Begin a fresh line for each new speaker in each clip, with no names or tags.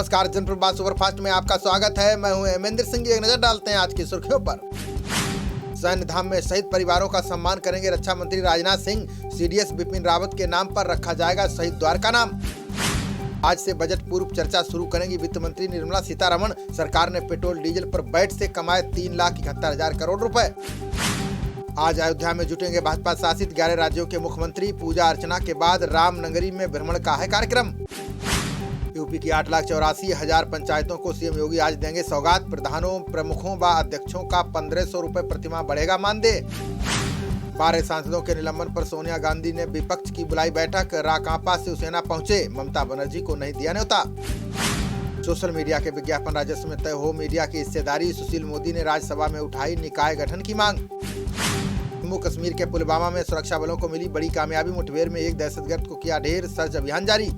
नमस्कार, जनप्रवाद सुपरफास्ट में आपका स्वागत है। मैं हूं हेमेंद्र सिंह। एक नजर डालते हैं आज की सुर्खियों पर। सैन्य धाम में शहीद परिवारों का सम्मान करेंगे रक्षा मंत्री राजनाथ सिंह। सीडीएस बिपिन रावत के नाम पर रखा जाएगा शहीद द्वार का नाम। आज से बजट पूर्व चर्चा शुरू करेंगी वित्त मंत्री निर्मला सीतारमण। सरकार ने पेट्रोल डीजल पर वैट से कमाए 3,71,000 करोड़ रुपए। आज अयोध्या में जुटेंगे भाजपा शासित 11 राज्यों के मुख्यमंत्री। पूजा अर्चना के बाद रामनगरी में भ्रमण का है कार्यक्रम। यूपी की 8,84,000 पंचायतों को सीएम योगी आज देंगे सौगात। प्रधानों, प्रमुखों व अध्यक्षों का 1,500 रुपए प्रतिमाह बढ़ेगा मानदेय। 12 सांसदों के निलंबन पर सोनिया गांधी ने विपक्ष की बुलाई बैठक। राकांपा शिवसेना पहुंचे, ममता बनर्जी को नहीं दिया न्योता। सोशल मीडिया के विज्ञापन राजस्व में तय हो मीडिया की हिस्सेदारी। सुशील मोदी ने राज्यसभा में उठाई निकाय गठन की मांग। जम्मू कश्मीर के पुलवामा में सुरक्षा बलों को मिली बड़ी कामयाबी। मुठभेड़ में एक दहशतगर्द को किया ढेर। सर्च अभियान जारी।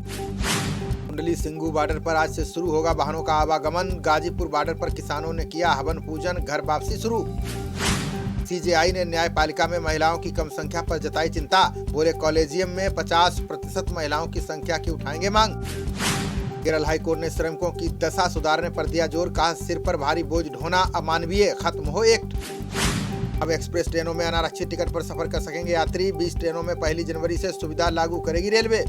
कुंडली सिंघू बॉर्डर पर आज से शुरू होगा वाहनों का आवागमन। गाजीपुर बॉर्डर पर किसानों ने किया हवन पूजन। घर वापसी शुरू। सीजेआई ने न्यायपालिका में महिलाओं की कम संख्या पर जताई चिंता। बोले कॉलेजियम में 50% महिलाओं की संख्या की उठाएंगे मांग। केरल हाईकोर्ट ने श्रमिकों की दशा सुधारने पर दिया जोर। कहा सिर पर भारी बोझ ढोना अमानवीय, खत्म हो एक्ट। अब एक्सप्रेस ट्रेनों में अनारक्षित टिकट पर सफर कर सकेंगे यात्री। 20 ट्रेनों में 1 जनवरी से सुविधा लागू करेगी रेलवे।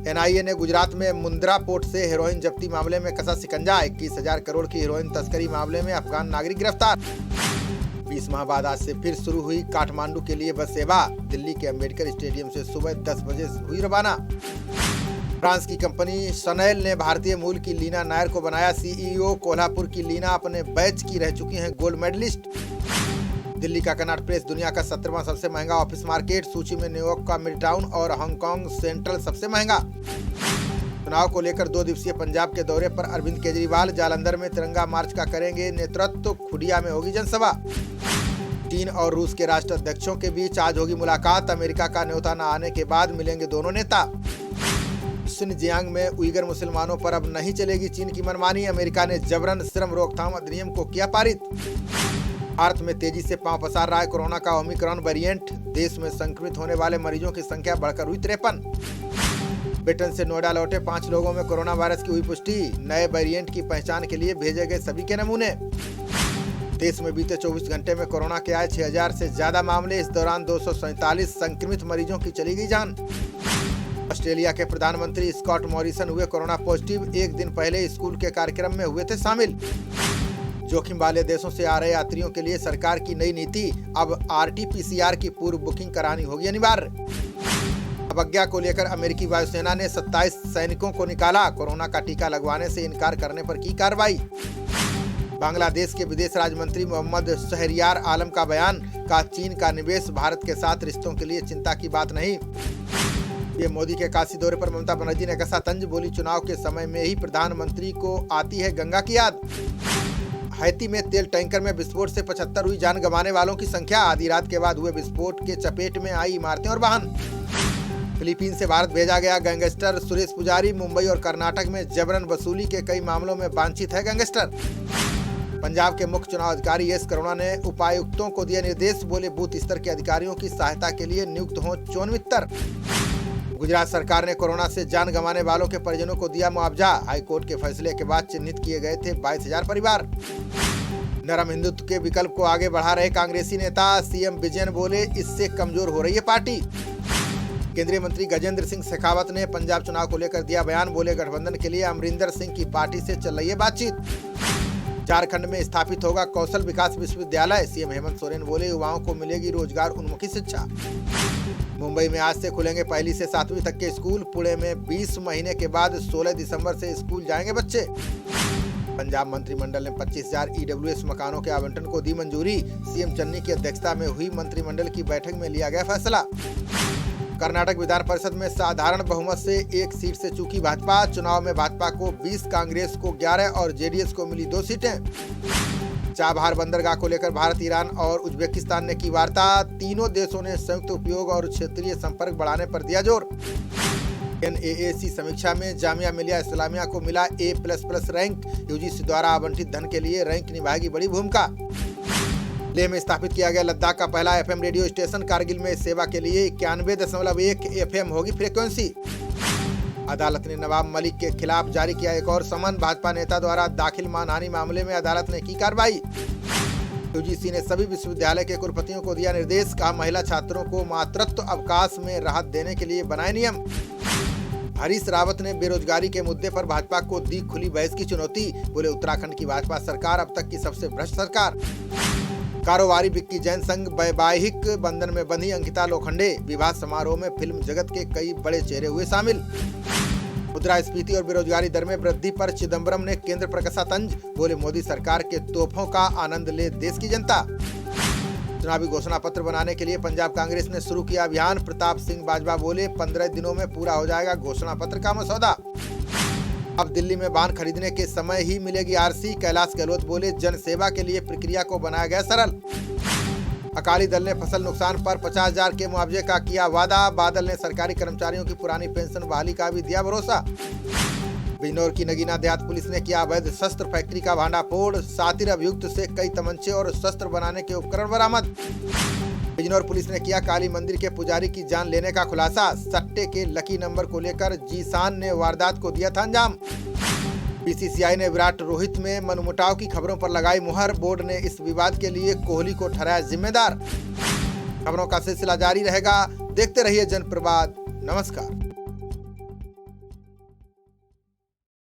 एनआईए ने गुजरात में मुंद्रा पोर्ट से हेरोइन जब्ती मामले में कसा शिकंजा। 21,000 करोड़ की हेरोइन तस्करी मामले में अफगान नागरिक गिरफ्तार। 20 माह बाद आज से फिर शुरू हुई काठमांडू के लिए बस सेवा। दिल्ली के अंबेडकर स्टेडियम से सुबह 10 बजे हुई रवाना। फ्रांस की कंपनी शनेल ने भारतीय मूल की लीना नायर को बनाया सीईओ। कोल्हापुर की लीना अपने बैच की रह चुकी हैं गोल्ड मेडलिस्ट। दिल्ली का कनॉट प्लेस दुनिया का 17वां सबसे महंगा ऑफिस मार्केट। सूची में न्यूयॉर्क का मिडटाउन और हांगकांग सेंट्रल सबसे महंगा। चुनाव को लेकर 2 दिवसीय पंजाब के दौरे पर अरविंद केजरीवाल। जालंधर में तिरंगा मार्च का करेंगे नेतृत्व। खुडिया में होगी जनसभा। चीन और रूस के राष्ट्राध्यक्षों के बीच आज होगी मुलाकात। अमेरिका का न्योता न आने के बाद मिलेंगे दोनों नेता। शिनजियांग में उइगर मुसलमानों पर अब नहीं चलेगी चीन की मनमानी। अमेरिका ने जबरन श्रम रोकथाम अधिनियम को किया पारित। भारत में तेजी से पांव पसार रहा है कोरोना का ओमिक्रॉन वेरिएंट। देश में संक्रमित होने वाले मरीजों की संख्या बढ़कर हुई 53। ब्रिटेन से नोएडा लौटे 5 लोगों में कोरोना वायरस की हुई पुष्टि। नए वेरिएंट की पहचान के लिए भेजे गए सभी के नमूने। देश में बीते 24 घंटे में कोरोना के आए 6,000 से ज्यादा मामले। इस दौरान 247 संक्रमित मरीजों की चली गई जान। ऑस्ट्रेलिया के प्रधानमंत्री स्कॉट मॉरिसन हुए कोरोना पॉजिटिव। एक दिन पहले स्कूल के कार्यक्रम में हुए थे शामिल। जोखिम वाले देशों से आ रहे यात्रियों के लिए सरकार की नई नीति। अब RT-PCR की पूर्व बुकिंग करानी होगी अनिवार्य। अवज्ञा को लेकर अमेरिकी वायुसेना ने 27 सैनिकों को निकाला। कोरोना का टीका लगवाने से इनकार करने पर की कार्रवाई। बांग्लादेश के विदेश राज्य मंत्री मोहम्मद शहरियार आलम का बयान। का चीन का निवेश भारत के साथ रिश्तों के लिए चिंता की बात नहीं। ये मोदी के काशी दौरे पर ममता बनर्जी ने कसा तंज। बोली चुनाव के समय में ही प्रधानमंत्री को आती है गंगा की याद। हैती में तेल टैंकर में विस्फोट से 75 हुई जान गंवाने वालों की संख्या। आधी रात के बाद हुए विस्फोट के चपेट में आई इमारतें और वाहन। फिलीपीन से भारत भेजा गया गैंगस्टर सुरेश पुजारी। मुंबई और कर्नाटक में जबरन वसूली के कई मामलों में वांछित है गैंगस्टर। पंजाब के मुख्य चुनाव अधिकारी एस करुणा ने उपायुक्तों को दिया निर्देश। बोले बूथ स्तर के अधिकारियों की सहायता के लिए नियुक्त हों चोन मित्तर। गुजरात सरकार ने कोरोना से जान गंवाने वालों के परिजनों को दिया मुआवजा। हाईकोर्ट के फैसले के बाद चिन्हित किए गए थे 22,000 परिवार। नरम हिंदुत्व के विकल्प को आगे बढ़ा रहे कांग्रेसी नेता। सीएम विजयन बोले इससे कमजोर हो रही है पार्टी। केंद्रीय मंत्री गजेंद्र सिंह शेखावत ने पंजाब चुनाव को लेकर दिया बयान। बोले गठबंधन के लिए अमरिंदर सिंह की पार्टी से चल रही है बातचीत। झारखंड में स्थापित होगा कौशल विकास विश्वविद्यालय। सीएम हेमंत सोरेन बोले युवाओं को मिलेगी रोजगार उन्मुखी शिक्षा। मुंबई में आज से खुलेंगे 1 से 7वीं तक के स्कूल। पुणे में 20 महीने के बाद 16 दिसंबर से स्कूल जाएंगे बच्चे। पंजाब मंत्रिमंडल ने 25,000 EWS मकानों के आवंटन को दी मंजूरी। सीएम चन्नी की अध्यक्षता में हुई मंत्रिमंडल की बैठक में लिया गया फैसला। कर्नाटक विधान परिषद में साधारण बहुमत से 1 सीट से चूकी भाजपा। चुनाव में भाजपा को 20, कांग्रेस को 11 और जेडीएस को मिली 2 सीटें। चाबहार बंदरगाह को लेकर भारत, ईरान और उज्बेकिस्तान ने की वार्ता। तीनों देशों ने संयुक्त उपयोग और क्षेत्रीय संपर्क बढ़ाने पर दिया जोर। NAAC समीक्षा में जामिया मिलिया इस्लामिया को मिला A++ रैंक। यूजीसी द्वारा आवंटित धन के लिए रैंक निभाएगी बड़ी भूमिका। लेह में स्थापित किया गया लद्दाख का पहला FM रेडियो स्टेशन। कारगिल में सेवा के लिए 91.1 FM होगी फ्रीक्वेंसी। अदालत ने नवाब मलिक के खिलाफ जारी किया एक और समन। भाजपा नेता द्वारा दाखिल मानहानि मामले में अदालत ने की कार्रवाई। यूजीसी ने सभी विश्वविद्यालय के कुलपतियों को दिया निर्देश, कहा महिला छात्रों को मातृत्व अवकाश में राहत देने के लिए बनाए नियम। हरीश रावत ने बेरोजगारी के मुद्दे पर भाजपा को दी खुली बहस की चुनौती, बोले उत्तराखंड की भाजपा सरकार अब तक की सबसे भ्रष्ट सरकार। कारोबारी विक्की जैन संग वैवाहिक बंधन में बंधी अंकिता लोखंडे। विवाह समारोह में फिल्म जगत के कई बड़े चेहरे हुए शामिल। मुद्रास्फीति और बेरोजगारी दर में वृद्धि पर चिदम्बरम ने केंद्र पर कसा तंज, बोले मोदी सरकार के तोहफों का आनंद ले देश की जनता। चुनावी घोषणा पत्र बनाने के लिए पंजाब कांग्रेस ने शुरू किया अभियान। प्रताप सिंह बाजवा बोले 15 दिनों में पूरा हो जाएगा घोषणा पत्र का मसौदा। अब दिल्ली में वाहन खरीदने के समय ही मिलेगी आरसी। कैलाश गहलोत बोले जन सेवा के लिए प्रक्रिया को बनाया गया सरल। अकाली दल ने फसल नुकसान पर 50,000 के मुआवजे का किया वादा। बादल ने सरकारी कर्मचारियों की पुरानी पेंशन बहाली का भी दिया भरोसा। बिजनौर की नगीना देहात पुलिस ने किया अवैध शस्त्र फैक्ट्री का भांडाफोड़। सातिर अभियुक्त से कई तमंचे और शस्त्र बनाने के उपकरण बरामद। बिजनौर पुलिस ने किया काली मंदिर के पुजारी की जान लेने का खुलासा। सट्टे के लकी नंबर को लेकर जीशान ने वारदात को दिया था अंजाम। बीसीसीआई ने विराट रोहित में मनमुटाव की खबरों पर लगाई मुहर। बोर्ड ने इस विवाद के लिए कोहली को ठहराया जिम्मेदार। खबरों का सिलसिला जारी रहेगा, देखते रहिए जनप्रवाद। नमस्कार।